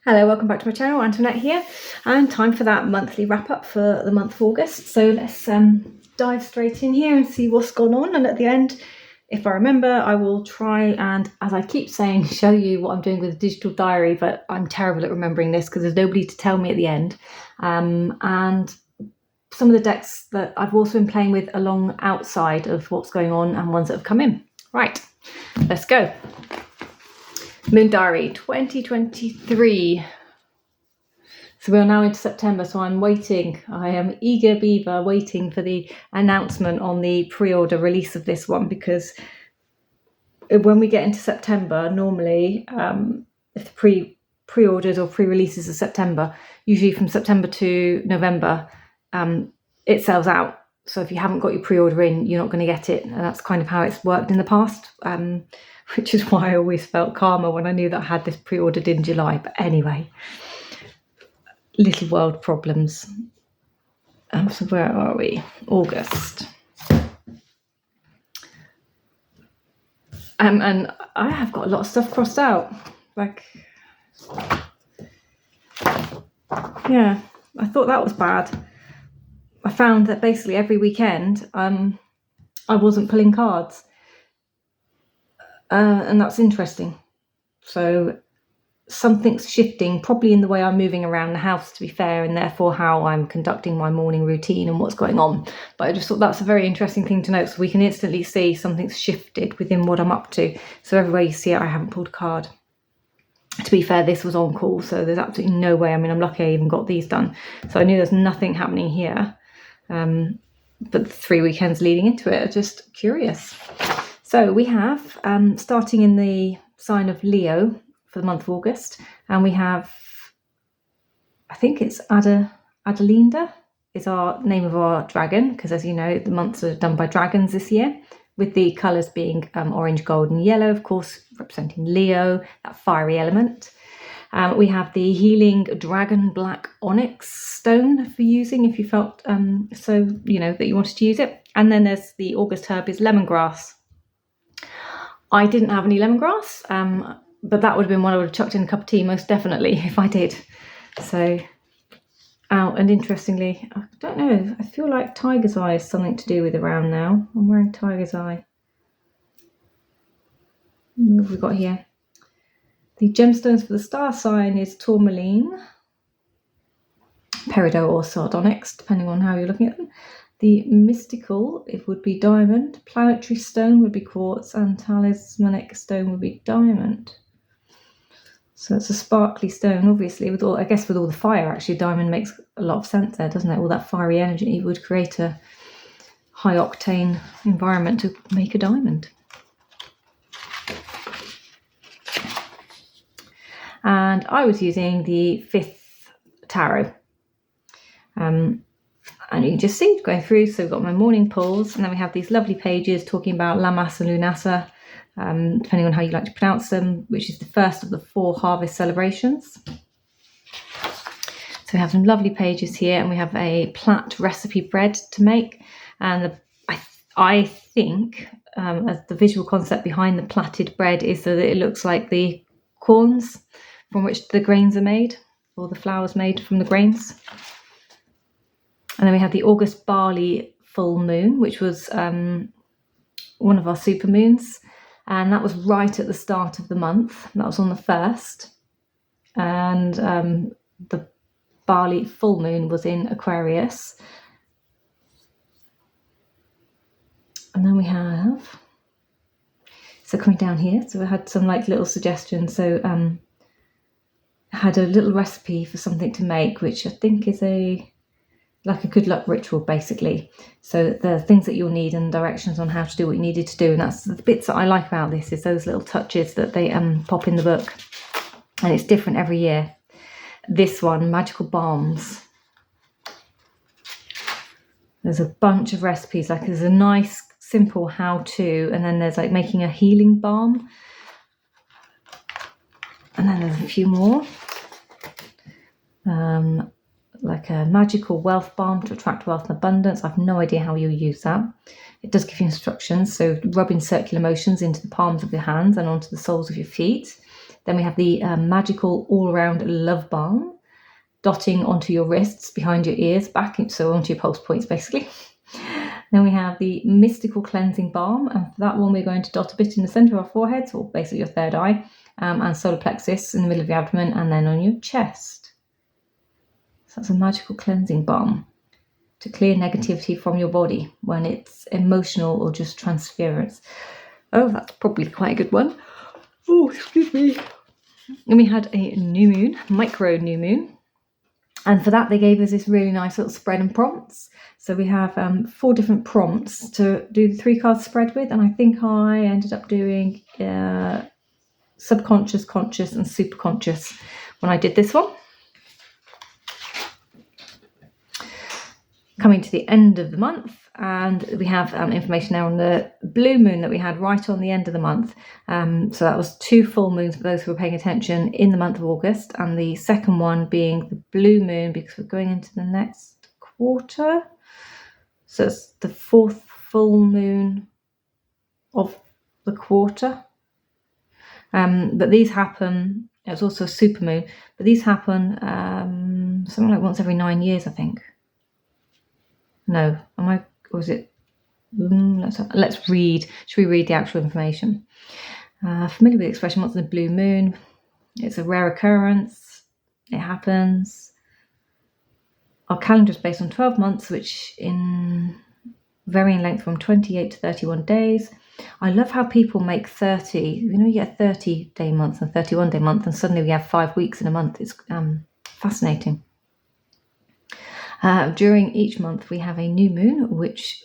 Hello, welcome back to my channel. Antoinette here, and time for that monthly wrap up for the month of August. So let's dive straight in here and see what's gone on, and at the end, if I remember, I will try and, as I keep saying, show you what I'm doing with a digital diary, but I'm terrible at remembering this because there's nobody to tell me at the end. And some of the decks that I've also been playing with along outside of what's going on and ones that have come in. Right, let's go. Mindari 2023. So we're now into September, so I'm waiting. I am eager beaver waiting for the announcement on the pre-order release of this one, because when we get into September, normally if the pre-orders or pre-releases of September, usually from September to November, it sells out. So if you haven't got your pre-order in, you're not going to get it, and that's kind of how it's worked in the past. Which is why I always felt calmer when I knew that I had this pre-ordered in July. But anyway, little world problems. So where are we? August. And I have got a lot of stuff crossed out. Like, yeah, I thought that was bad. I found that basically every weekend I wasn't pulling cards. And that's interesting. So something's shifting, probably in the way I'm moving around the house, to be fair, and therefore how I'm conducting my morning routine and what's going on. But I just thought that's a very interesting thing to note, so we can instantly see something's shifted within what I'm up to. So everywhere you see it, I haven't pulled a card. To be fair, this was on call, so there's absolutely no way. I mean, I'm lucky I even got these done. So I knew there's nothing happening here. But the 3 weekends leading into it are just curious. So we have, starting in the sign of Leo for the month of August, and we have, I think it's Adelinda is our name of our dragon, because as you know, the months are done by dragons this year, with the colours being orange, gold and yellow, of course, representing Leo, that fiery element. We have the healing dragon black onyx stone for using if you felt that you wanted to use it. And then there's the August herb is lemongrass. I didn't have any lemongrass, but that would have been one I would have chucked in a cup of tea most definitely if I did. So, and interestingly, I don't know, I feel like tiger's eye is something to do with around now. I'm wearing tiger's eye. What have we got here? The gemstones for the star sign is tourmaline, peridot or sardonyx, depending on how you're looking at them. The mystical, it would be diamond. Planetary stone would be quartz, and talismanic stone would be diamond. So it's a sparkly stone, obviously, with all the fire. Actually, diamond makes a lot of sense there, doesn't it? All that fiery energy would create a high octane environment to make a diamond. And I was using the Fith Tarot. And you can just see going through. So we've got my morning pulls, and then we have these lovely pages talking about Lammas and Lunasa, depending on how you like to pronounce them, which is the first of the 4 harvest celebrations. So we have some lovely pages here, and we have a plat recipe bread to make. And I think as the visual concept behind the plaited bread is that it looks like the corns from which the grains are made, or the flours made from the grains. And then we have the August barley full moon, which was one of our super moons. And that was right at the start of the month. That was on the 1st. And the barley full moon was in Aquarius. And then we have, so coming down here, so I had some like little suggestions. So I had a little recipe for something to make, which I think is like a good luck ritual, basically. So the things that you'll need and directions on how to do what you needed to do. And that's the bits that I like about this, is those little touches that they pop in the book. And it's different every year. This one, magical balms. There's a bunch of recipes. Like there's a nice, simple how-to, and then there's like making a healing balm. And then there's a few more. Like a magical wealth balm to attract wealth and abundance. I've no idea how you'll use that. It does give you instructions. So rub in circular motions into the palms of your hands and onto the soles of your feet. Then we have the magical all-round love balm, dotting onto your wrists, behind your ears, back, so onto your pulse points basically. Then we have the mystical cleansing balm, and for that one we're going to dot a bit in the centre of our foreheads, or basically your third eye, and solar plexus in the middle of your abdomen, and then on your chest. So that's a magical cleansing balm to clear negativity from your body when it's emotional or just transference. Oh, that's probably quite a good one. Oh, excuse me. And we had a new moon, micro new moon. And for that, they gave us this really nice little spread and prompts. So we have 4 different prompts to do the 3 card spread with. And I think I ended up doing subconscious, conscious, and super conscious when I did this one. Coming to the end of the month, and we have information now on the blue moon that we had right on the end of the month. So that was 2 full moons for those who were paying attention in the month of August, and the second one being the blue moon because we're going into the next quarter. So it's the 4th full moon of the quarter. But these happen, it's also a super moon, but these happen something like once every 9 years, I think. No, or is it? Let's read. Should we read the actual information? Familiar with the expression, what's the blue moon? It's a rare occurrence. It happens. Our calendar is based on 12 months, which in varying length from 28 to 31 days. I love how people make 30. You get a 30-day month and a 31-day month, and suddenly we have 5 weeks in a month. It's fascinating. During each month, we have a new moon, which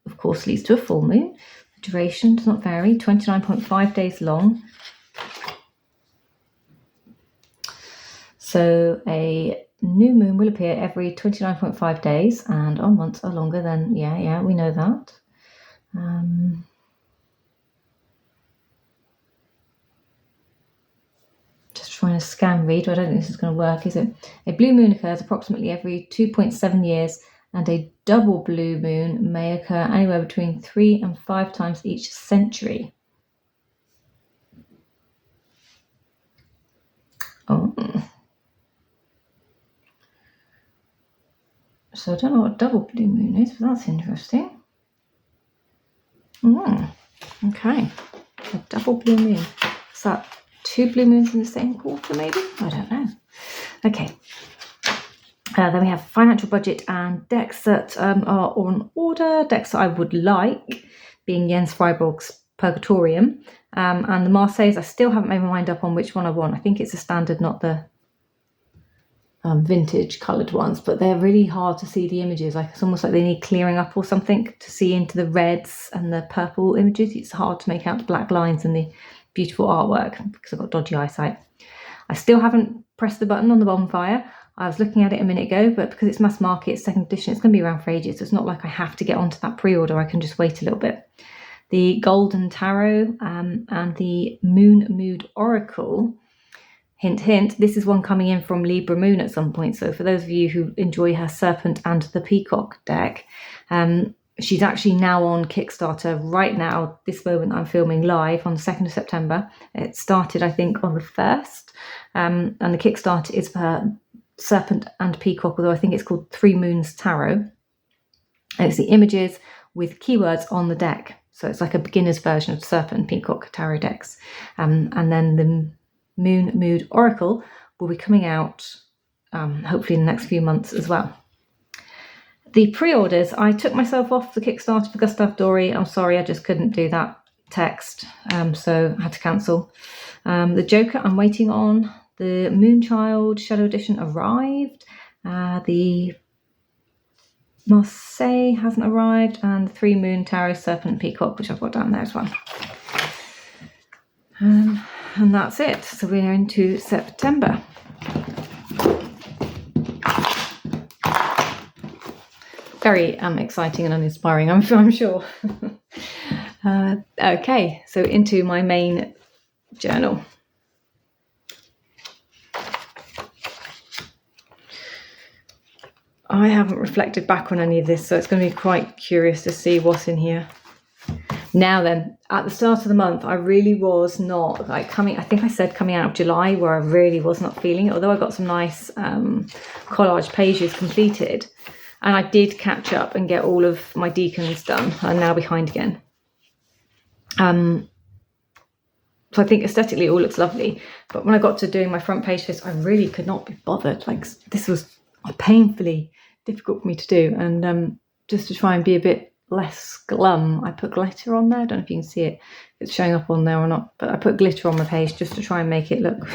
of course leads to a full moon. The duration does not vary, 29.5 days long. So a new moon will appear every 29.5 days, and our months are longer than, we know that. Just trying to scan read, I don't think this is going to work, is it? A blue moon occurs approximately every 2.7 years, and a double blue moon may occur anywhere between 3 and 5 times each century. Oh. So I don't know what double blue moon is, but that's interesting. Okay. A double blue moon. Is that 2 blue moons in the same quarter, maybe? I don't know. Okay. Then we have financial budget and decks that are on order. Decks that I would like, being Jens Freiburg's Purgatorium. And the Marseilles, I still haven't made my mind up on which one I want. I think it's a standard, not the vintage coloured ones, but they're really hard to see the images. Like it's almost like they need clearing up or something to see into the reds and the purple images. It's hard to make out the black lines and the beautiful artwork because I've got dodgy eyesight. I still haven't pressed the button on the Bonefire. I was looking at it a minute ago, but because it's mass market, second edition, it's going to be around for ages. So it's not like I have to get onto that pre-order. I can just wait a little bit. The Golden Tarot and the Moon Mood Oracle. Hint, hint, this is one coming in from Libra Moon at some point. So for those of you who enjoy her Serpent and the Peacock deck, she's actually now on Kickstarter right now, this moment I'm filming live on the 2nd of September. It started, I think, on the 1st. And the Kickstarter is for her Serpent and Peacock, although I think it's called 3 Moons Tarot. And it's the images with keywords on the deck. So it's like a beginner's version of Serpent and Peacock tarot decks. And then the Moon Mood Oracle will be coming out hopefully in the next few months as well. The pre-orders, I took myself off the Kickstarter for Gustave Doré. I'm sorry, I just couldn't do that text, so I had to cancel. The Joker I'm waiting on. The Moonchild Shadow Edition arrived. The Marseille hasn't arrived, and the 3 Moon Tarot Serpent and Peacock, which I've got down there as well. And that's it. So we're into September. Very exciting and uninspiring, I'm sure. Okay, so into my main journal. I haven't reflected back on any of this, so it's going to be quite curious to see what's in here. Now then, at the start of the month, I really was not like I think I said coming out of July, where I really was not feeling it, although I got some nice collage pages completed, and I did catch up and get all of my Decans done. I'm now behind again. So I think aesthetically it all looks lovely, but when I got to doing my front page for this, I really could not be bothered. Like, this was painfully difficult for me to do, and just to try and be a bit less glum, I put glitter on there. I don't know if you can see it, if it's showing up on there or not, but I put glitter on my page just to try and make it look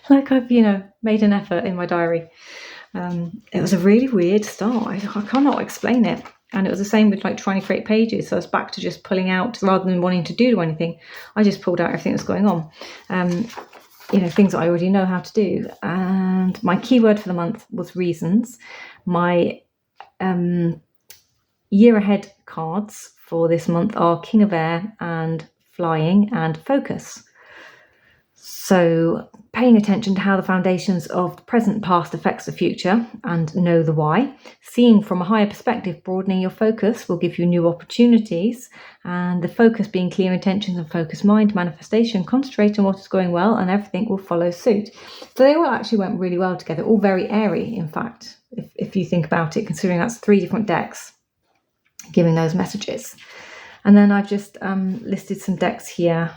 like I've, made an effort in my diary. It was a really weird start. I cannot explain it. And it was the same with like trying to create pages. So I was back to just pulling out, rather than wanting to do anything, I just pulled out everything that's going on. Things that I already know how to do. And my keyword for the month was reasons. My year ahead cards for this month are King of Air and Flying and Focus. So paying attention to how the foundations of the present past affects the future and know the why. Seeing from a higher perspective, broadening your focus will give you new opportunities. And the focus being clear intentions and focused mind, manifestation, concentrate on what is going well and everything will follow suit. So they all actually went really well together, all very airy, in fact, if you think about it, considering that's 3 different decks giving those messages. And then I've just listed some decks here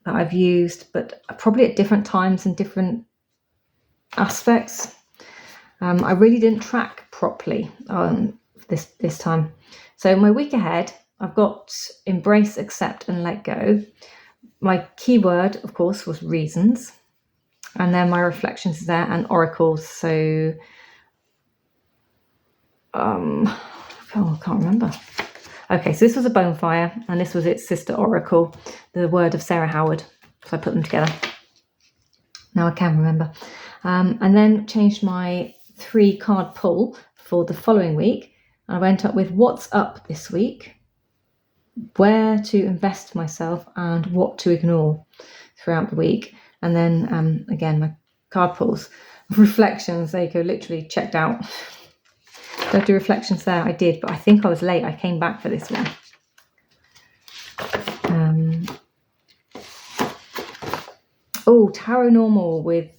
that I've used, but probably at different times and different aspects. I really didn't track properly this time. So my week ahead, I've got embrace, accept and let go. My keyword, of course, was reasons. And then my reflections there and oracles. So I can't remember. Okay, so this was a Bonefire, and this was its sister oracle, the word of Sarah Howard. So I put them together. Now I can remember. And then changed my 3 card pull for the following week. I went up with what's up this week, where to invest myself, and what to ignore throughout the week. And then again, my card pulls. Reflections, there you go, literally checked out. Did I do reflections there? I did, but I think I was late. I came back for this one. Tarot Normal with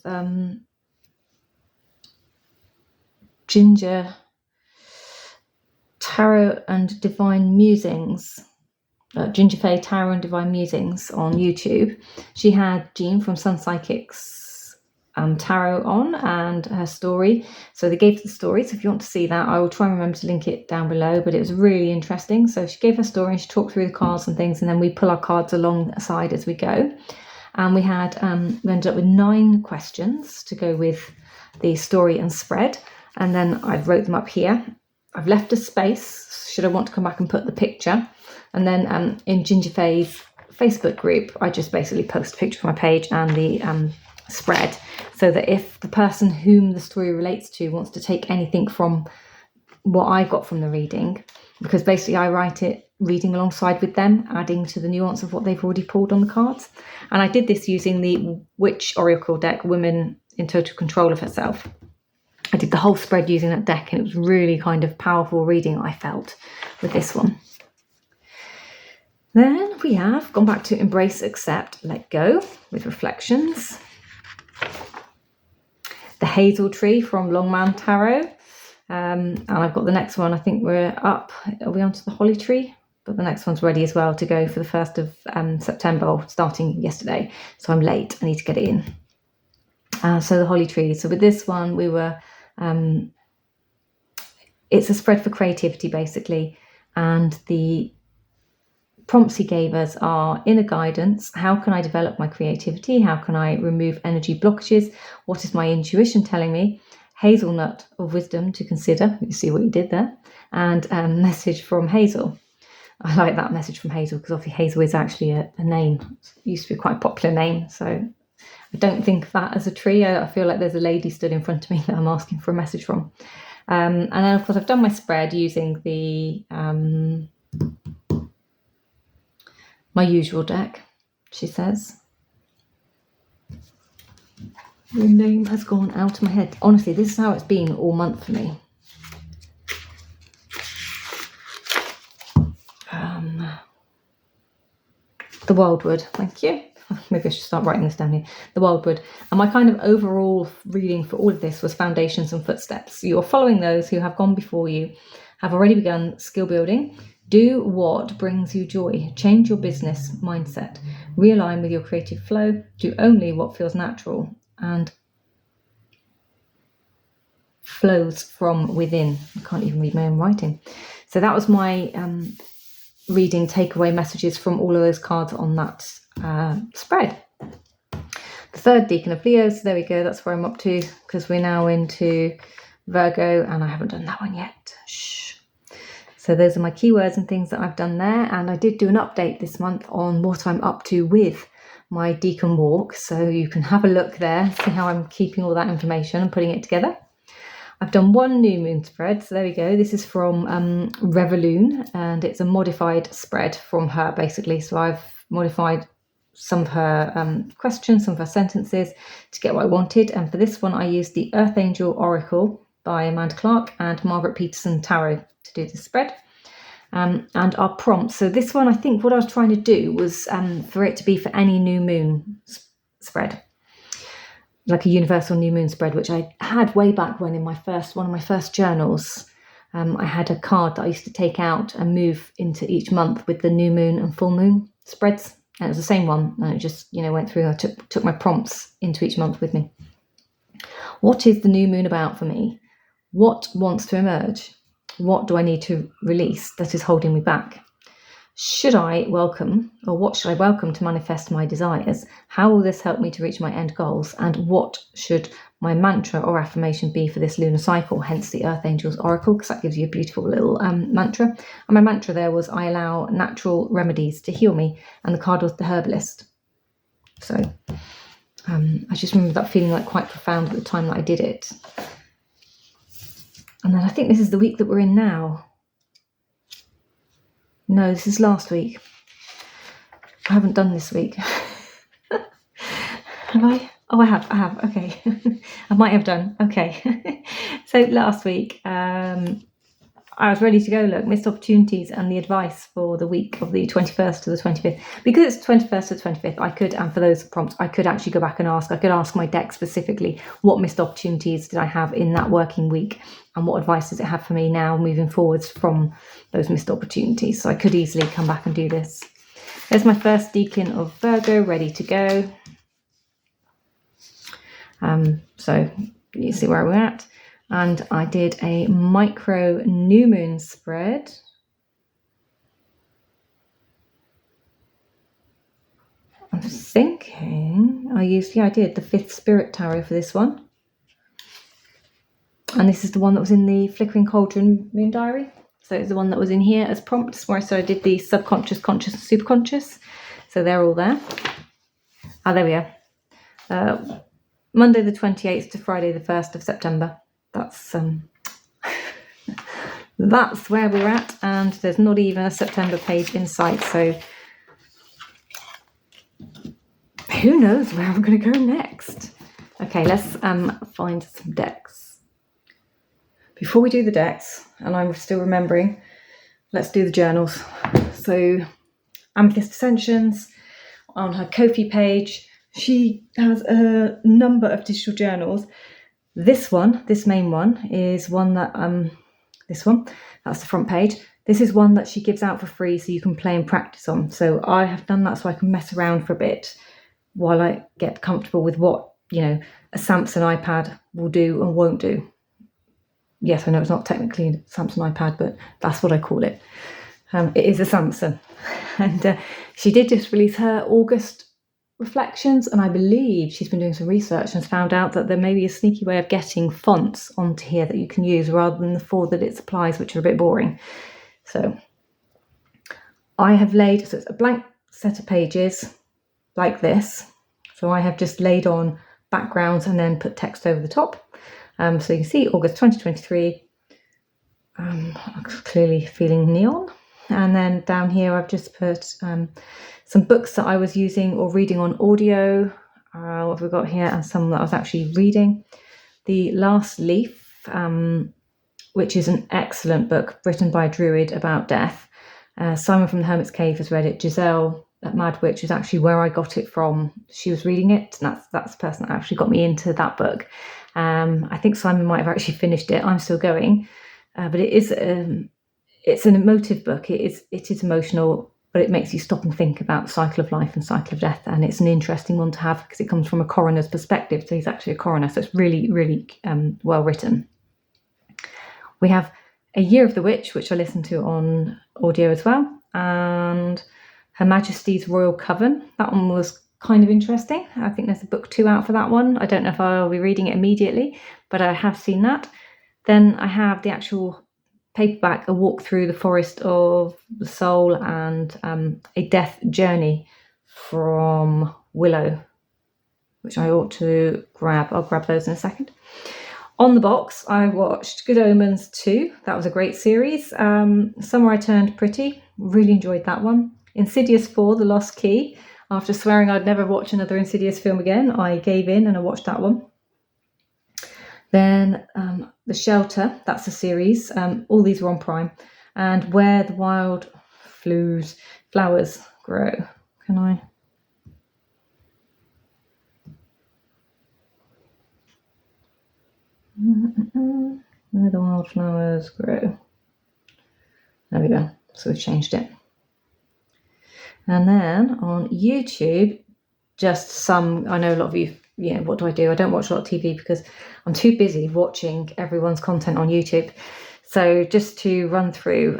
Ginger Tarot and Divine Musings. Ginger Faye Tarot and Divine Musings on YouTube. She had Jean from Sun Psychics Tarot on and her story. So they gave the story. So if you want to see that, I will try and remember to link it down below, but it was really interesting. So she gave her story and she talked through the cards and things, and then we pull our cards alongside as we go. And we had we ended up with 9 questions to go with the story and spread. And then I've wrote them up here. I've left a space should I want to come back and put the picture. And then in Ginger Faye's Facebook group, I just basically post a picture of my page and the spread, so that if the person whom the story relates to wants to take anything from what I got from the reading, because basically I write it reading alongside with them, adding to the nuance of what they've already pulled on the cards. And I did this using the Witch Oracle deck, Women in Total Control of Herself. I did the whole spread using that deck, and it was really kind of powerful reading, I felt, with this one. Then we have gone back to Embrace, Accept, Let Go with reflections. The Hazel Tree from Longmans Tarot. And I've got the next one. I think we're up. Are we onto the Holly Tree? But the next one's ready as well to go for the 1st of September, starting yesterday. So I'm late. I need to get it in. So the Holly Tree. So with this one, we were... it's a spread for creativity, basically. And the prompts he gave us are inner guidance. How can I develop my creativity? How can I remove energy blockages? What is my intuition telling me? Hazelnut of wisdom to consider. You see what you did there. And message from Hazel. I like that message from Hazel because obviously Hazel is actually a name. It used to be quite a popular name. So I don't think of that as a tree. I feel like there's a lady stood in front of me that I'm asking for a message from. And then of course I've done my spread using the... my usual deck, she says. The name has gone out of my head. Honestly, this is how it's been all month for me. The Wildwood, thank you. Maybe I should start writing this down here. The Wildwood. And my kind of overall reading for all of this was Foundations and Footsteps. You're following those who have gone before you, have already begun skill building. Do what brings you joy. Change your business mindset. Realign with your creative flow. Do only what feels natural and flows from within. I can't even read my own writing. So that was my reading takeaway messages from all of those cards on that spread. The third Decan of Leo, so there we go, that's where I'm up to, because we're now into Virgo and I haven't done that one yet. Shh. So those are my keywords and things that I've done there, and I did do an update this month on what I'm up to with my Decan walk, so you can have a look there, see how I'm keeping all that information and putting it together. I've done one new moon spread, so there we go. This is from Revolution, and it's a modified spread from her, basically. So I've modified some of her questions, some of her sentences to get what I wanted. And for this one, I used the Earth Angel Oracle by Amanda Clark and Margarete Peterson Tarot to do the spread. And our prompts. So this one, I think what I was trying to do was for it to be for any new moon spread, like a universal new moon spread, which I had way back when in one of my first journals. I had a card that I used to take out and move into each month with the new moon and full moon spreads. And it was the same one, and it just, went through. I took my prompts into each month with me. What is the new moon about for me? What wants to emerge? What do I need to release that is holding me back? What should I welcome to manifest my desires? How will this help me to reach my end goals? And what should my mantra or affirmation be for this lunar cycle? Hence the Earth Angels Oracle, because that gives you a beautiful little mantra. And my mantra there was, I allow natural remedies to heal me. And the card was the herbalist. So I just remember that feeling like quite profound at the time that I did it. And then I think this is the week that we're in now. No, this is last week. I haven't done this week. Have I? Oh, I have. Okay. I might have done. Okay. So last week, I was ready to go. Look, missed opportunities and the advice for the week of the 21st to the 25th. Because it's 21st to the 25th, I could, and for those prompts, I could actually go back and ask. I could ask my deck specifically, what missed opportunities did I have in that working week? And what advice does it have for me now moving forwards from those missed opportunities? So I could easily come back and do this. There's my first Decan of Virgo ready to go. So you see where we're at. And I did a micro new moon spread. I'm thinking I did the Fifth Spirit Tarot for this one. And this is the one that was in the Flickering Cauldron Moon Diary. So it's the one that was in here as prompts, where I did the subconscious, conscious, and superconscious. So they're all there. Ah, there we are. Monday the 28th to Friday the 1st of September. That's that's where we're at, and there's not even a September page in sight. So who knows where I'm going to go next? Okay, let's find some decks. Before we do the decks, and I'm still remembering, let's do the journals. So Amethyst Ascensions, on her Ko-fi page, she has a number of digital journals. This main one, is one that, that's the front page. This is one that she gives out for free so you can play and practice on. So I have done that so I can mess around for a bit while I get comfortable with what, a Samsung iPad will do and won't do. Yes, I know it's not technically a Samsung iPad, but that's what I call it. It is a Samsung. And she did just release her August reflections, and I believe she's been doing some research and found out that there may be a sneaky way of getting fonts onto here that you can use rather than the 4 that it supplies, which are a bit boring. So I have laid, so it's a blank set of pages like this. So I have just laid on backgrounds and then put text over the top. So you can see August 2023, I'm clearly feeling neon. And then down here I've just put some books that I was using or reading on audio. What have we got here? And some that I was actually reading. The Last Leaf, which is an excellent book written by a druid about death. Simon from the Hermit's Cave has read it. Giselle Mad Witch is actually where I got it from. She was reading it, and that's the person that actually got me into that book. I think Simon might have actually finished it. I'm still going, but it's an emotive book. It is emotional, but it makes you stop and think about the cycle of life and cycle of death, and it's an interesting one to have because it comes from a coroner's perspective. So he's actually a coroner, so it's really, really well written. We have A Year of the Witch, which I listened to on audio as well, and Her Majesty's Royal Coven. That one was kind of interesting. I think there's a book 2 out for that one. I don't know if I'll be reading it immediately, but I have seen that. Then I have the actual paperback, A Walk Through the Forest of the Soul, and A Death Journey from Willow, which I ought to grab. I'll grab those in a second. On the box, I watched Good Omens 2. That was a great series. Somewhere I Turned Pretty. Really enjoyed that one. Insidious 4, The Lost Key. After swearing I'd never watch another Insidious film again, I gave in and I watched that one. Then The Shelter, that's a series. All these were on Prime. And Where the Wild Flowers Grow. Can I? Where the Wildflowers Grow. There we go. So we've changed it. And then on YouTube, just some, I know a lot of you, what do? I don't watch a lot of TV because I'm too busy watching everyone's content on YouTube. So just to run through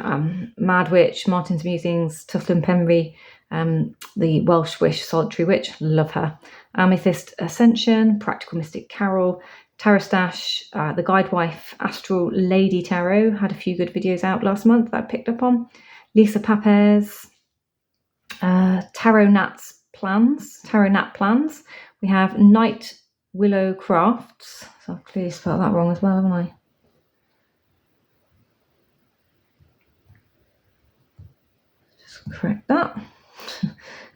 Mad Witch, Martin's Musings, Tufton Penry, the Welsh Wish, Solitary Witch, love her. Amethyst Ascension, Practical Mystic Carol, Tarot Stash, The Guide Wife, Astral Lady Tarot, had a few good videos out last month that I picked up on. Lisa Papez, Tarot Nat Plans. We have Night Willow Crafts. So I've clearly spelled that wrong as well, haven't I? Just correct that.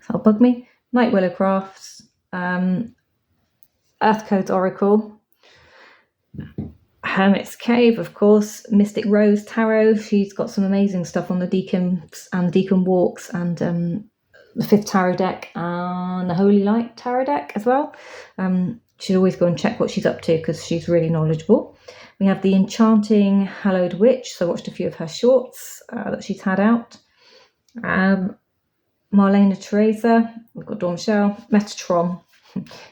That'll bug me. Night Willow Crafts, Earth Codes Oracle, Hermit's Cave, of course, Mystic Rose Tarot. She's got some amazing stuff on the Decans and the Decan Walks, and the Fith Tarot deck and the Holy Light Tarot deck as well. Should always go and check what she's up to because she's really knowledgeable. We have the Enchanting Hallowed Witch, so I watched a few of her shorts that she's had out. Marlena Teresa, we've got Dawn Michelle, Metatron.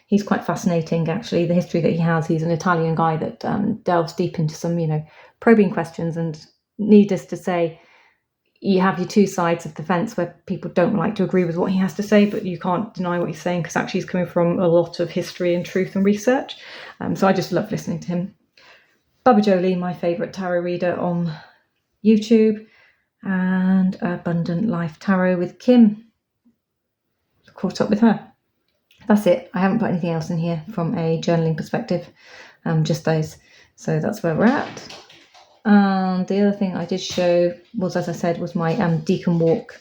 He's quite fascinating, actually, the history that he has. He's an Italian guy that delves deep into some, probing questions, and needless to say, you have your two sides of the fence where people don't like to agree with what he has to say, but you can't deny what he's saying because actually he's coming from a lot of history and truth and research. So I just love listening to him. Baba Jolie, my favourite tarot reader on YouTube, and Abundant Life Tarot with Kim. Caught up with her. That's it. I haven't put anything else in here from a journaling perspective, just those. So that's where we're at. And the other thing I did show was, as I said, was my Decan Walk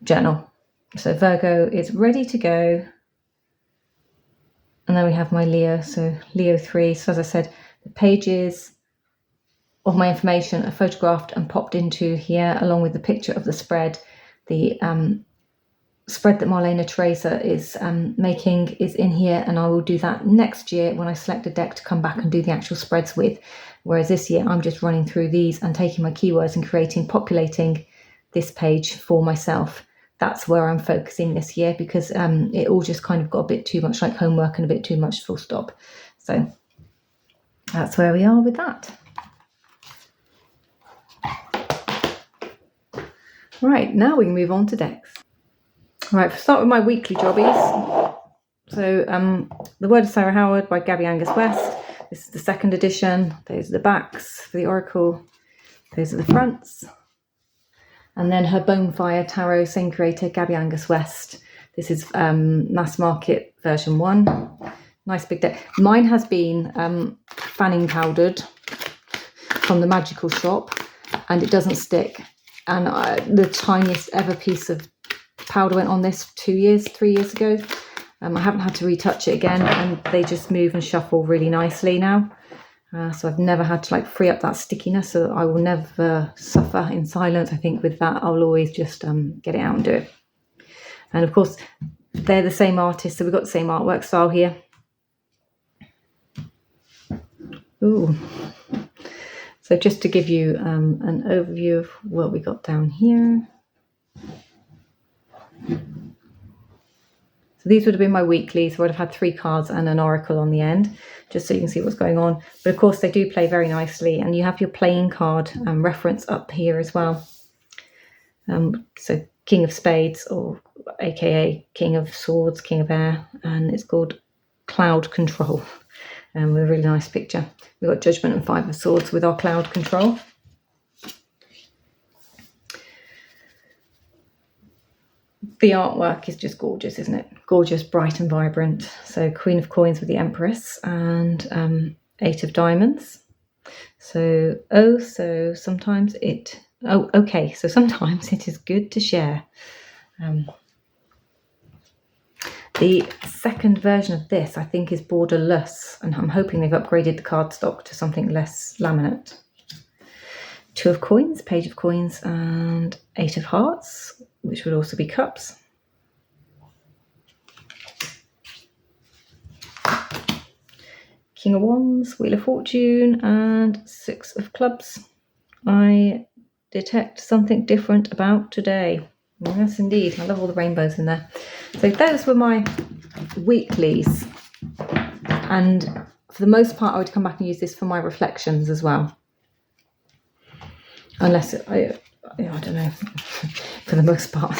journal. So Virgo is ready to go. And then we have my Leo, so Leo 3. So as I said, the pages of my information are photographed and popped into here, along with the picture of the spread. The spread that Marlena Teresa is making is in here, and I will do that next year when I select a deck to come back and do the actual spreads with. Whereas this year I'm just running through these and taking my keywords and populating this page for myself. That's where I'm focusing this year, because it all just kind of got a bit too much like homework and a bit too much full stop. So that's where we are with that. Right, now we can move on to decks. Right, we'll start with my weekly jobbies. So The Word of Sarah Howard by Gabby Angus West. This is the second edition. Those are the backs for the Oracle. Those are the fronts. And then her Bonefire Tarot, same creator, Gabby Angus West. This is mass market version 1. Nice big deck. Mine has been fanning powdered from the Magical Shop, and it doesn't stick. And the tiniest ever piece of powder went on this 3 years ago. I haven't had to retouch it again, and they just move and shuffle really nicely now. So I've never had to like free up that stickiness, so I will never suffer in silence. I think with that I'll always just get it out and do it. And of course they're the same artist, so we've got the same artwork style here. Ooh. So just to give you an overview of what we got down here. So these would have been my weekly, so I'd have had 3 cards and an oracle on the end, just so you can see what's going on. But of course they do play very nicely, and you have your playing card reference up here as well. So King of Spades, or aka King of Swords, King of Air, and it's called Cloud Control, with a really nice picture. We've got Judgment and 5 of Swords with our Cloud Control. The artwork is just gorgeous, isn't it? Gorgeous, bright and vibrant. So Queen of Coins with the Empress and 8 of Diamonds. So sometimes it is good to share. The second version of this, I think, is borderless, and I'm hoping they've upgraded the cardstock to something less laminate. 2 of Coins, Page of Coins, and 8 of Hearts, which would also be cups. King of Wands, Wheel of Fortune, and 6 of Clubs. I detect something different about today. Yes, indeed. I love all the rainbows in there. So those were my weeklies. And for the most part, I would come back and use this for my reflections as well. Unless, I don't know, for the most part.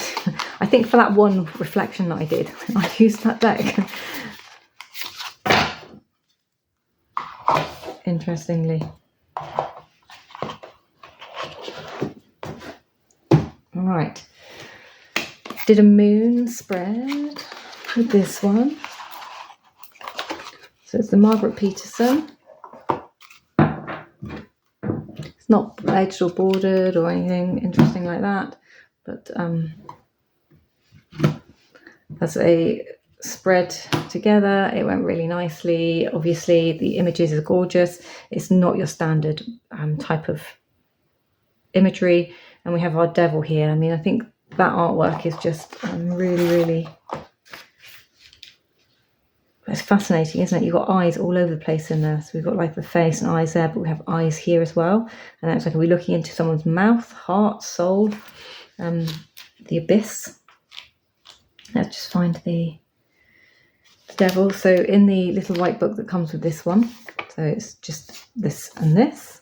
I think for that one reflection that I did, I used that deck. Interestingly. All right. Did a moon spread with this one. So it's the Margarete Peterson. It's not edged or bordered or anything interesting like that, but as a spread together, it went really nicely. Obviously, the images are gorgeous. It's not your standard type of imagery, and we have our devil here. I mean, I think that artwork is just really, really, it's fascinating, isn't it? You've got eyes all over the place in there. So we've got like the face and eyes there, but we have eyes here as well. And it's like, are we looking into someone's mouth, heart, soul, the abyss? Let's just find the devil. So in the little white book that comes with this one, so it's just this and this.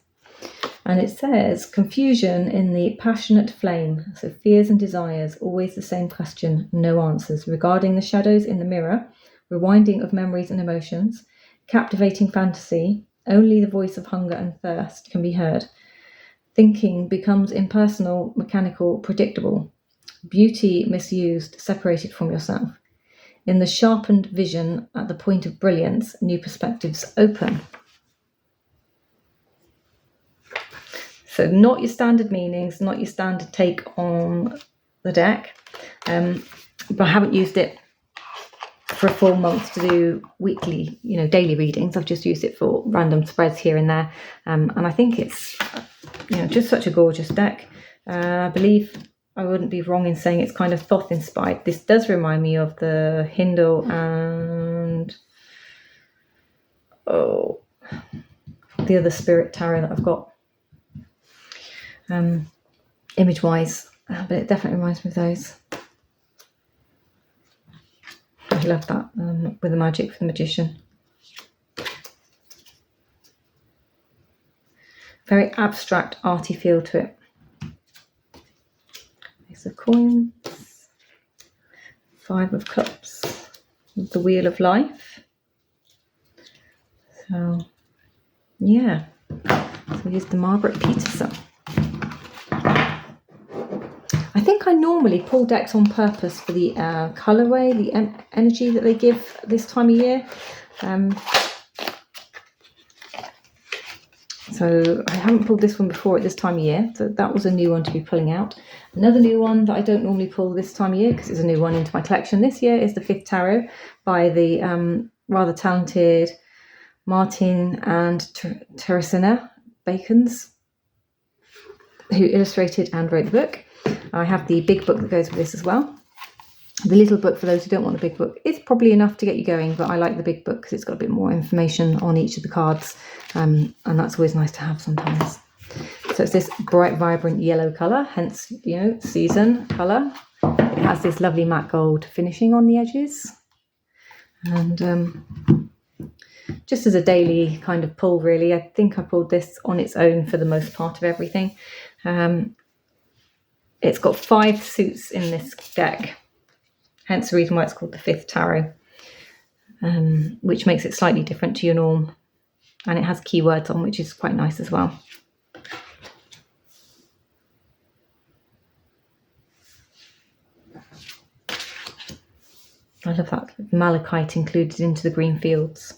And it says, confusion in the passionate flame. So fears and desires, always the same question, no answers. Regarding the shadows in the mirror, rewinding of memories and emotions, captivating fantasy, only the voice of hunger and thirst can be heard. Thinking becomes impersonal, mechanical, predictable. Beauty misused, separated from yourself. In the sharpened vision, at the point of brilliance, new perspectives open. So not your standard meanings, not your standard take on the deck. But I haven't used it for a full month to do weekly, daily readings. I've just used it for random spreads here and there. And I think it's, just such a gorgeous deck. I believe I wouldn't be wrong in saying it's kind of Thoth inspired. This does remind me of the Hindle and the other spirit tarot that I've got. Image wise, but it definitely reminds me of those. I love that with the magic for the magician. Very abstract, arty feel to it. Ace of Coins, 5 of Cups, the Wheel of Life. So, yeah. So we use the Margarete Peterson. I think I normally pull decks on purpose for the colourway, the energy that they give this time of year. So I haven't pulled this one before at this time of year, so that was a new one to be pulling out. Another new one that I don't normally pull this time of year because it's a new one into my collection this year is the Fith Tarot by the rather talented Martin and Teresina Bacons, who illustrated and wrote the book. I have the big book that goes with this as well. The little book, for those who don't want the big book, is probably enough to get you going, but I like the big book because it's got a bit more information on each of the cards, and that's always nice to have sometimes. So it's this bright, vibrant yellow colour, hence, season colour. It has this lovely matte gold finishing on the edges. And just as a daily kind of pull, really, I think I pulled this on its own for the most part of everything. It's got 5 suits in this deck, hence the reason why it's called the Fith Tarot, which makes it slightly different to your norm. And it has keywords on, which is quite nice as well. I love that malachite included into the green fields.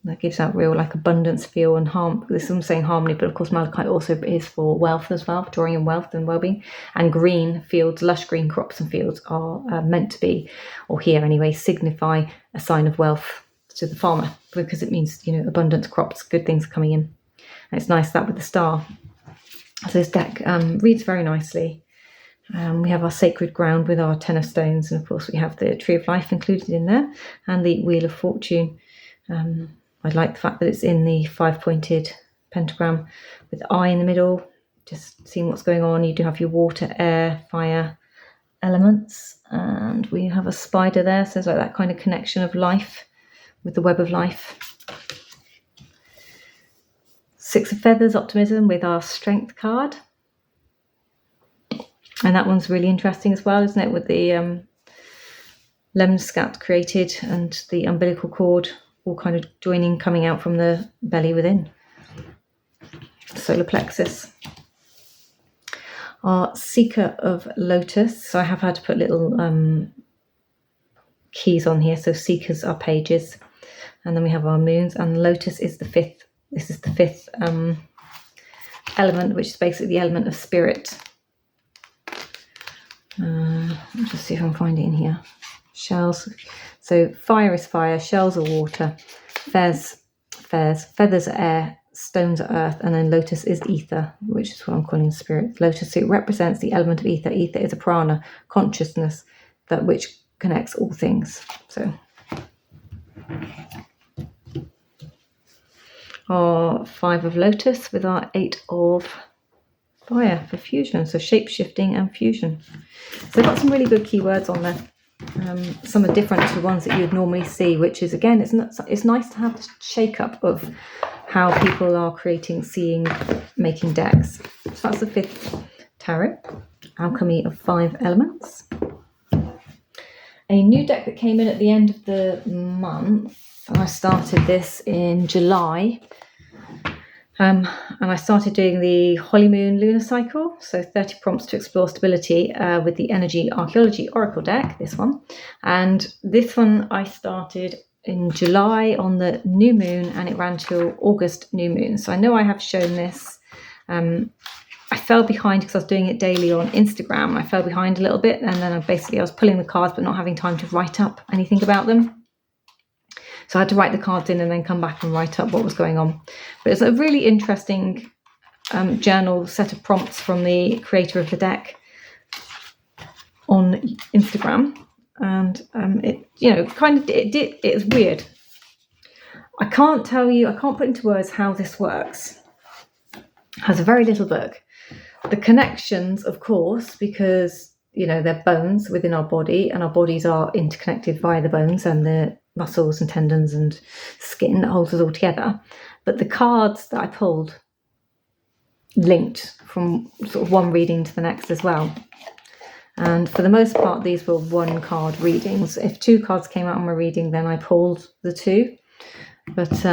That gives that real abundance feel and harm. This is saying harmony, but of course malachite also is for wealth as well, drawing in wealth and well-being. And green fields, lush green crops and fields are meant to be, or here anyway, signify a sign of wealth to the farmer, because it means abundant crops, good things coming in. And it's nice that with the star. So this deck reads very nicely. We have our sacred ground with our 10 of stones, and of course we have the tree of life included in there, and the wheel of fortune. I like the fact that it's in the 5-pointed pentagram with the eye in the middle, just seeing what's going on. You do have your water, air, fire elements, and we have a spider there, so there's that kind of connection of life with the web of life. 6 of feathers, optimism, with our strength card. And that one's really interesting as well, isn't it? With the lemscat created and the umbilical cord all kind of joining, coming out from the belly within. Solar plexus. Our seeker of lotus. So I have had to put little keys on here. So seekers are pages. And then we have our moons. And lotus is the 5th. This is the 5th element, which is basically the element of spirit. Let's just see if I can find it in here. Shells. So fire is fire, shells are water, feathers are air, stones are earth, and then lotus is ether, which is what I'm calling spirit. Lotus, it represents the element of ether. Ether is a prana, consciousness, that which connects all things. So our 5 of lotus with our 8 of fire for fusion, so shape-shifting and fusion. So I've got some really good keywords on there. Some are different to the ones that you'd normally see, which is, again, it's nice to have the shake-up of how people are creating, seeing, making decks. So that's the 5th tarot, Alchemy of 5 elements. A new deck that came in at the end of the month, and I started this in July. And I started doing the Holy Moon Lunar Cycle, so 30 prompts to explore stability with the Energy Archeology Oracle deck, this one. And this one I started in July on the new moon, and it ran till August new moon. So I know I have shown this. I fell behind because I was doing it daily on Instagram. I fell behind a little bit, and then I was pulling the cards but not having time to write up anything about them. So I had to write the cards in and then come back and write up what was going on. But it's a really interesting journal set of prompts from the creator of the deck on Instagram. And it's weird. I can't put into words how this works. It has a very little book. The connections, of course, because, they're bones within our body, and our bodies are interconnected via the bones and the muscles and tendons and skin that holds us all together. But the cards that I pulled linked from sort of one reading to the next as well. And for the most part, these were 1 card readings. If 2 cards came out on my reading, then I pulled the 2. But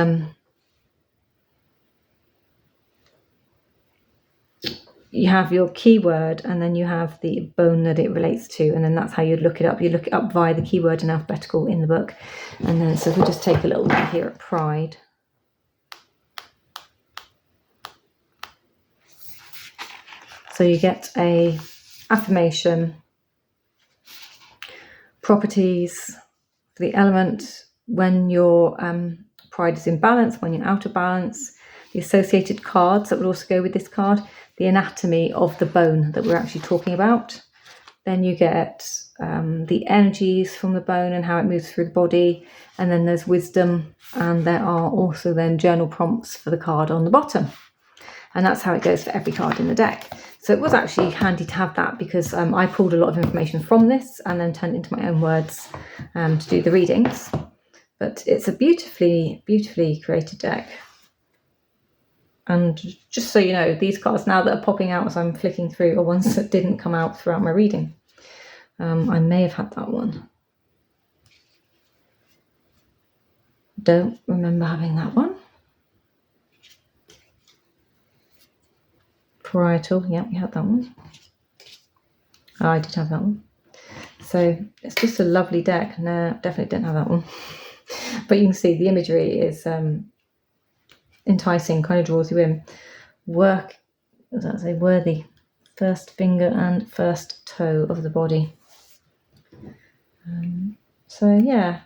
you have your keyword, and then you have the bone that it relates to, and then that's how you'd look it up. You look it up via the keyword in alphabetical in the book. And then, so if we just take a little look here at pride. So you get a affirmation, properties, the element when you're pride is in balance when you're out of balance, the associated cards that would also go with this card, the anatomy of the bone that we're actually talking about. Then you get the energies from the bone and how it moves through the body, and then there's wisdom, and there are also then journal prompts for the card on the bottom. And that's how it goes for every card in the deck. So it was actually handy to have that, because I pulled a lot of information from this and then turned it into my own words to do the readings. But it's a beautifully, beautifully created deck. And just so you know, these cards now that are popping out as I'm flicking through are ones that didn't come out throughout my reading. I may have had that one. Don't remember having that one. Parietal, yeah, we had that one. Oh, I did have that one. So it's just a lovely deck. No, definitely didn't have that one. But you can see the imagery is enticing, kind of draws you in. Work, what does that say? Worthy. First finger and first toe of the body. So yeah,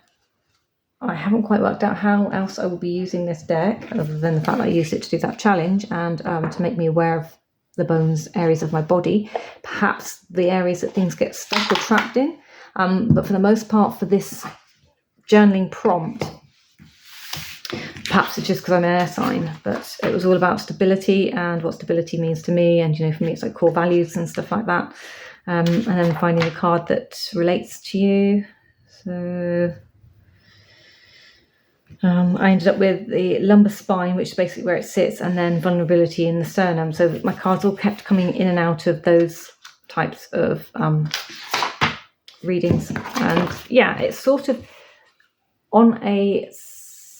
I haven't quite worked out how else I will be using this deck, other than the fact that I used it to do that challenge and to make me aware of the bones areas of my body, perhaps the areas that things get stuck or trapped in. But for the most part, for this journaling prompt, perhaps it's just because I'm an air sign, but it was all about stability and what stability means to me. And, you know, for me, it's like core values and stuff like that. And then finding a card that relates to you. So I ended up with the lumbar spine, which is basically where it sits, and then vulnerability in the sternum. So my cards all kept coming in and out of those types of readings. And yeah, it's sort of on a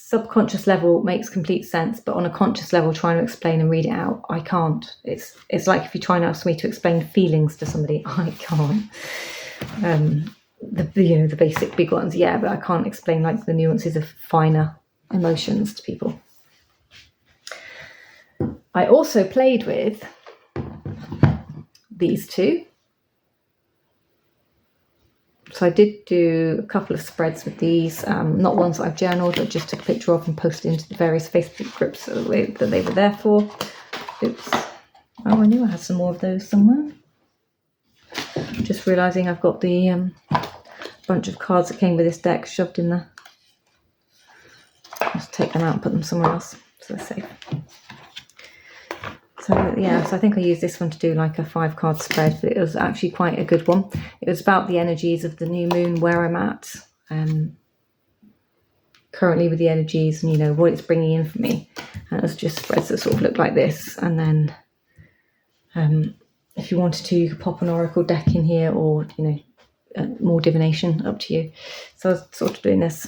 subconscious level makes complete sense, but on a conscious level, trying to explain and read it out, I can't. It's like if you try and ask me to explain feelings to somebody, I can't. The basic big ones, yeah, but I can't explain like the nuances of finer emotions to people. I also played with these two. So I did do a couple of spreads with these, not ones that I've journaled, but just took a picture of and posted into the various Facebook groups that they were there for. Oops. Oh, I knew I had some more of those somewhere. Just realising I've got the bunch of cards that came with this deck shoved in there. Just take them out and put them somewhere else so they're safe. So yeah, so I think I used this one to do like a 5-card spread, but it was actually quite a good one. It was about the energies of the new moon, where I'm at currently with the energies, and you know what it's bringing in for me. And it was just spreads that sort of look like this. And then if you wanted to, you could pop an oracle deck in here, or you know, more divination, up to you. So I was sort of doing this.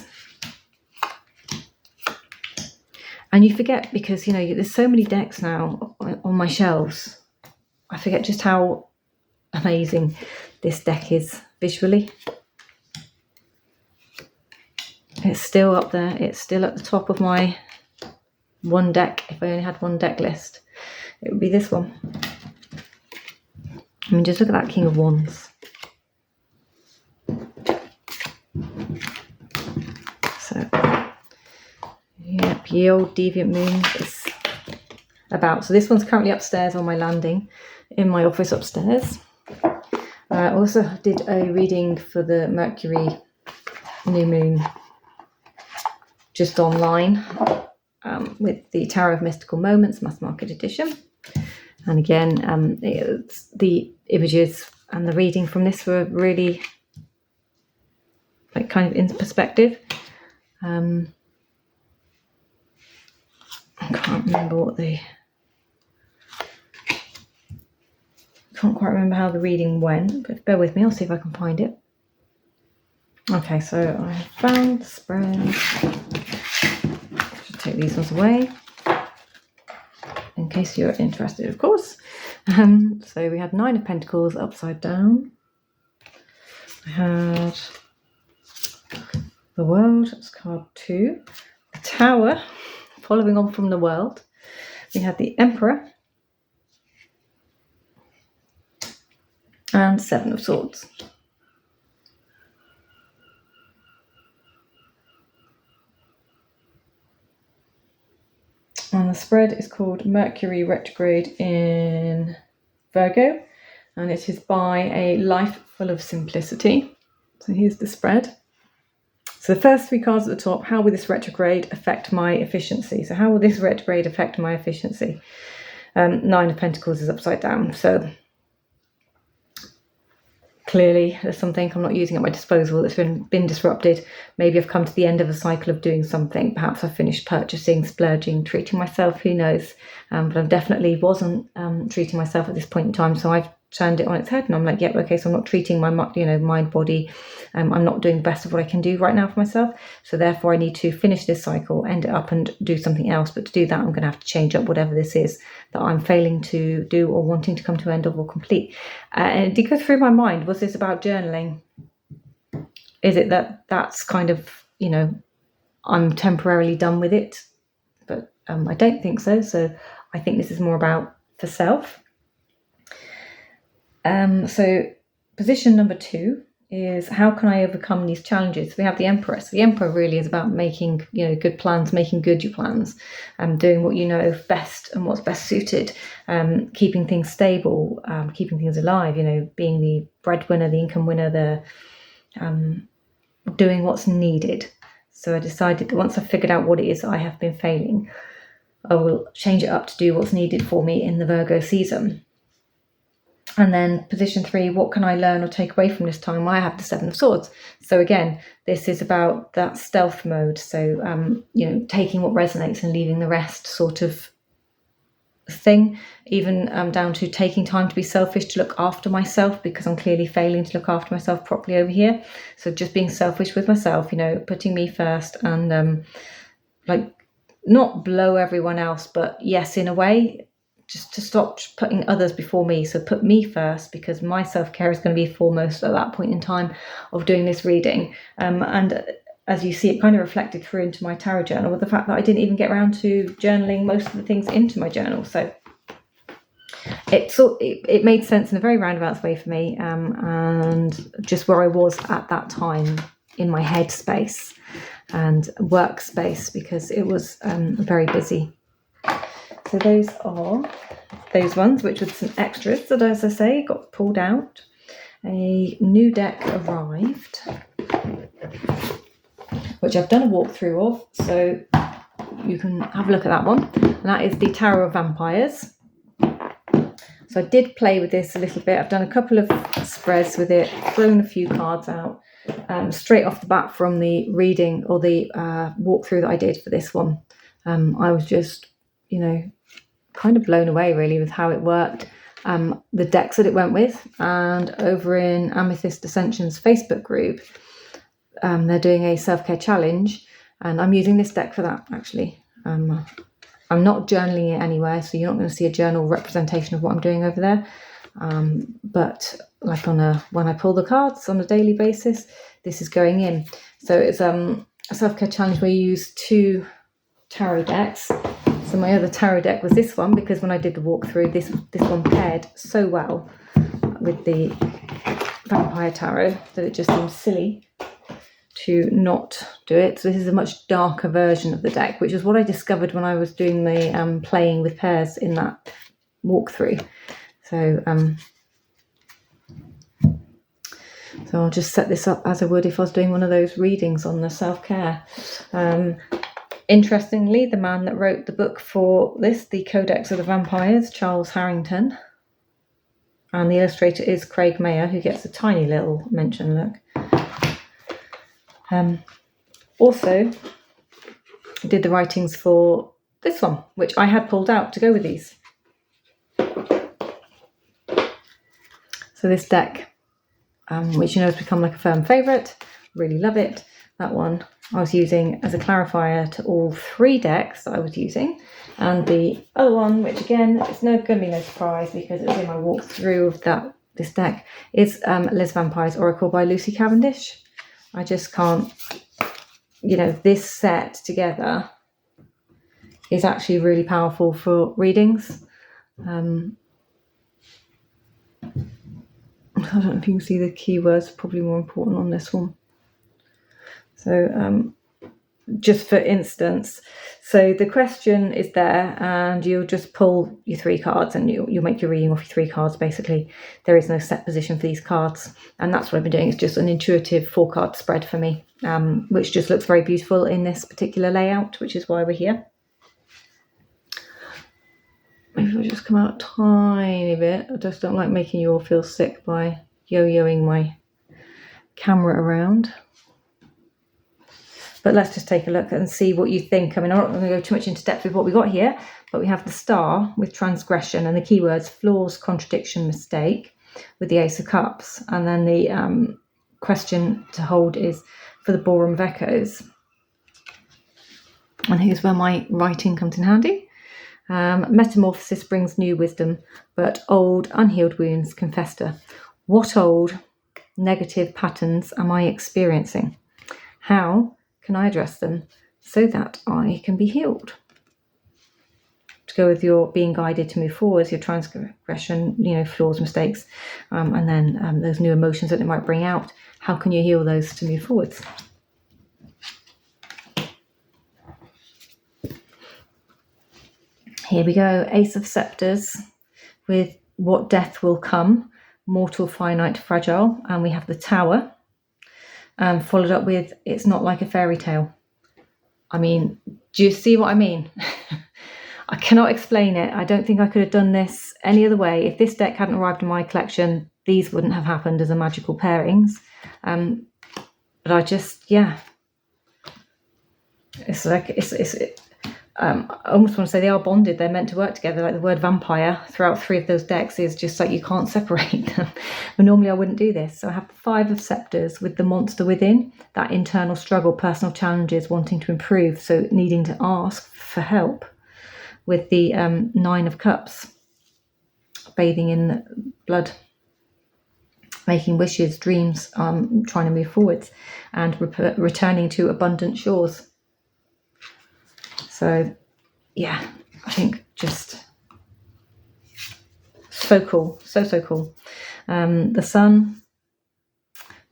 And you forget, because, you know, there's so many decks now on my shelves. I forget just how amazing this deck is visually. It's still up there. It's still at the top of my one deck. If I only had one deck list, it would be this one. I mean, just look at that King of Wands. So... yep, ye old deviant moon is about. So this one's currently upstairs on my landing in my office upstairs. I also did a reading for the Mercury new moon just online with the Tarot of Mystical Moments mass market edition. And again, it's the images and the reading from this were really like kind of in perspective. I can't remember can't quite remember how the reading went, but bear with me, I'll see if I can find it. Okay, so I found the spread. Should take these ones away in case you're interested, of course. So we had 9 of Pentacles upside down. I had the World, that's card 2. The Tower, following on from the World. We had the Emperor. And 7 of Swords. And the spread is called Mercury Retrograde in Virgo, and it is by A Life Full of Simplicity. So here's the spread. So the first 3 cards at the top, how will this retrograde affect my efficiency? So how will this retrograde affect my efficiency? 9 of Pentacles is upside down. So clearly there's something I'm not using at my disposal that's been disrupted. Maybe I've come to the end of a cycle of doing something. Perhaps I've finished purchasing, splurging, treating myself, who knows. But I definitely wasn't treating myself at this point in time. So I've turned it on its head and I'm like, yep, okay, so I'm not treating my mind, body. I'm not doing the best of what I can do right now for myself. So therefore I need to finish this cycle, end it up and do something else. But to do that, I'm going to have to change up whatever this is that I'm failing to do or wanting to come to end of or complete. And it did go through my mind, was this about journaling? Is it that's kind of, I'm temporarily done with it? But I don't think so. So I think this is more about the self. So position number 2 is how can I overcome these challenges? We have the Empress. The Emperor really is about making, good plans, making good your plans, doing what you know best and what's best suited, keeping things stable, keeping things alive, being the breadwinner, the income winner, the doing what's needed. So I decided that once I've figured out what it is I have been failing, I will change it up to do what's needed for me in the Virgo season. And then position 3, what can I learn or take away from this time? I have the 7 of Swords. So again, this is about that stealth mode. So, taking what resonates and leaving the rest sort of thing, even down to taking time to be selfish, to look after myself, because I'm clearly failing to look after myself properly over here. So just being selfish with myself, putting me first and not blow everyone else, but yes, in a way, just to stop putting others before me. So put me first, because my self-care is going to be foremost at that point in time of doing this reading. And as you see, it kind of reflected through into my tarot journal with the fact that I didn't even get around to journaling most of the things into my journal. So it made sense in a very roundabout way for me, and just where I was at that time in my head space and workspace, because it was very busy. So those are those ones, which with some extras that, as I say, got pulled out. A new deck arrived, which I've done a walkthrough of, so you can have a look at that one. And that is the Tarot of Vampires. So I did play with this a little bit. I've done a couple of spreads with it, thrown a few cards out, straight off the bat from the reading or the walkthrough that I did for this one. I was just, kind of blown away really with how it worked, the decks that it went with. And over in Amethyst Ascension's Facebook group, they're doing a self-care challenge, and I'm using this deck for that actually. I'm not journaling it anywhere, so you're not going to see a journal representation of what I'm doing over there, but like when I pull the cards on a daily basis, this is going in. So it's a self-care challenge where you use 2 tarot decks. So my other tarot deck was this one, because when I did the walkthrough, this one paired so well with the Vampire Tarot that it just seems silly to not do it. So this is a much darker version of the deck, which is what I discovered when I was doing the playing with pairs in that walkthrough. So I'll just set this up as I would if I was doing one of those readings on the self-care. Interestingly, the man that wrote the book for this, the Codex of the Vampires, Charles Harrington, and the illustrator is Craig Mayer, who gets a tiny little mention, look. Also did the writings for this one, which I had pulled out to go with these. So this deck, which has become like a firm favourite, really love it. That one I was using as a clarifier to all 3 decks that I was using. And the other one, which again, it's going to be no surprise because it was in my walkthrough of this deck, is Les Vampires Oracle by Lucy Cavendish. I just can't, this set together is actually really powerful for readings. I don't know if you can see the keywords, probably more important on this one. So just for instance. So the question is there, and you'll just pull your 3 cards, and you'll make your reading off your 3 cards. Basically, there is no set position for these cards, and that's what I've been doing. It's just an intuitive 4-card spread for me, which just looks very beautiful in this particular layout, which is why we're here. Maybe I'll just come out a tiny bit. I just don't like making you all feel sick by yo-yoing my camera around. But let's just take a look and see what you think. I mean, I'm not going to go too much into depth with what we got here, but we have the star with transgression and the keywords flaws, contradiction, mistake with the Ace of Cups. And then the question to hold is for the ballroom of echoes. And here's where my writing comes in handy. Metamorphosis brings new wisdom, but old, unhealed wounds can fester. What old, negative patterns am I experiencing? How can I address them so that I can be healed? To go with your being guided to move forwards, your transgression, flaws, mistakes, and then those new emotions that it might bring out. How can you heal those to move forwards? Here we go, Ace of Sceptres with what death will come, mortal, finite, fragile. And we have the Tower, followed up with it's not like a fairy tale. I mean, do you see what I mean? I cannot explain it. I don't think I could have done this any other way. If this deck hadn't arrived in my collection, these wouldn't have happened as a magical pairings. But I just, it's like, I almost want to say they are bonded. They're meant to work together. Like the word vampire throughout 3 of those decks is just like you can't separate them. But normally I wouldn't do this. So I have the 5 of Sceptres with the monster within, that internal struggle, personal challenges, wanting to improve, so needing to ask for help. With the 9 of Cups, bathing in blood, making wishes, dreams, trying to move forwards, and returning to abundant shores. So, I think just so cool, so cool. The Sun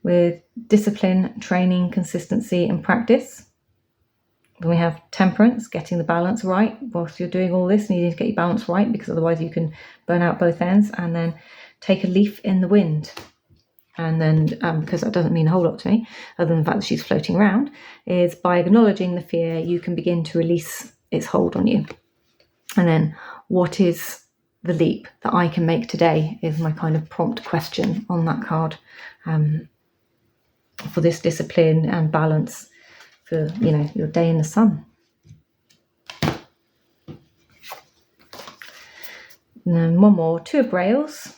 with discipline, training, consistency, and practice. Then we have Temperance, getting the balance right whilst you're doing all this, needing to get your balance right because otherwise you can burn out both ends. And then take a leaf in the wind. And then, because that doesn't mean a whole lot to me, other than the fact that she's floating around, is by acknowledging the fear, you can begin to release its hold on you. And then, what is the leap that I can make today is my kind of prompt question on that card, for this discipline and balance for, your day in the sun. And then one more, 2 of Grails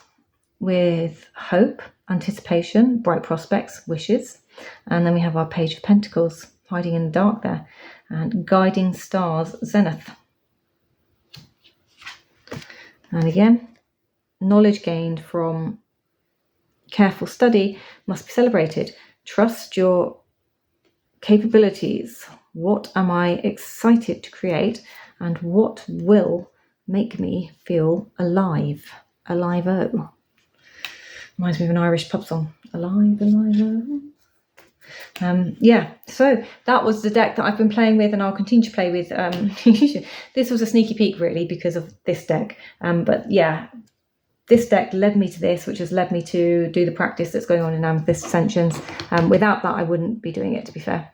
with hope, anticipation, bright prospects, wishes. And then we have our Page of Pentacles hiding in the dark there, and guiding stars, zenith. And again, knowledge gained from careful study must be celebrated. Trust your capabilities. What am I excited to create, and what will make me feel alive? Alive-o. Reminds me of an Irish pub song. Alive, alive-o. So that was the deck that I've been playing with and I'll continue to play with. This was a sneaky peek really because of this deck. This deck led me to this, which has led me to do the practice that's going on in Amethyst Ascensions. Without that, I wouldn't be doing it, to be fair.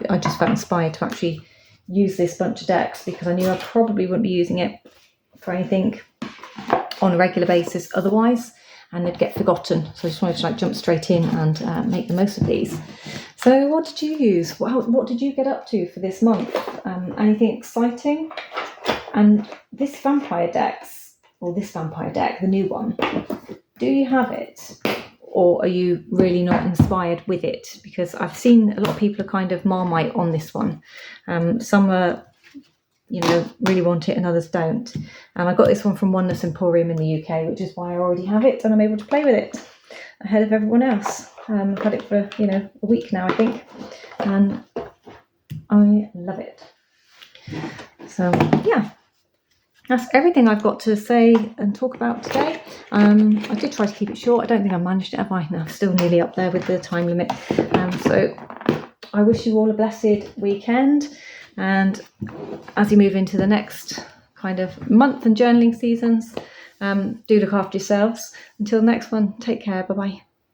I just felt inspired to actually use this bunch of decks because I knew I probably wouldn't be using it for anything on a regular basis otherwise, and they'd get forgotten. So I just wanted to jump straight in and make the most of these. So what did you use? What did you get up to for this month? Anything exciting? And this vampire deck, the new one, do you have it? Or are you really not inspired with it? Because I've seen a lot of people are kind of Marmite on this one. Some are, really want it and others don't. And I got this one from Oneness Emporium in the UK, which is why I already have it and I'm able to play with it ahead of everyone else. I've had it for, a week now, I think. And I love it. So, that's everything I've got to say and talk about today. I did try to keep it short. I don't think I managed it, have I? No, I'm still nearly up there with the time limit. So I wish you all a blessed weekend, and as you move into the next kind of month and journaling seasons, do look after yourselves. Until next one, take care. Bye bye.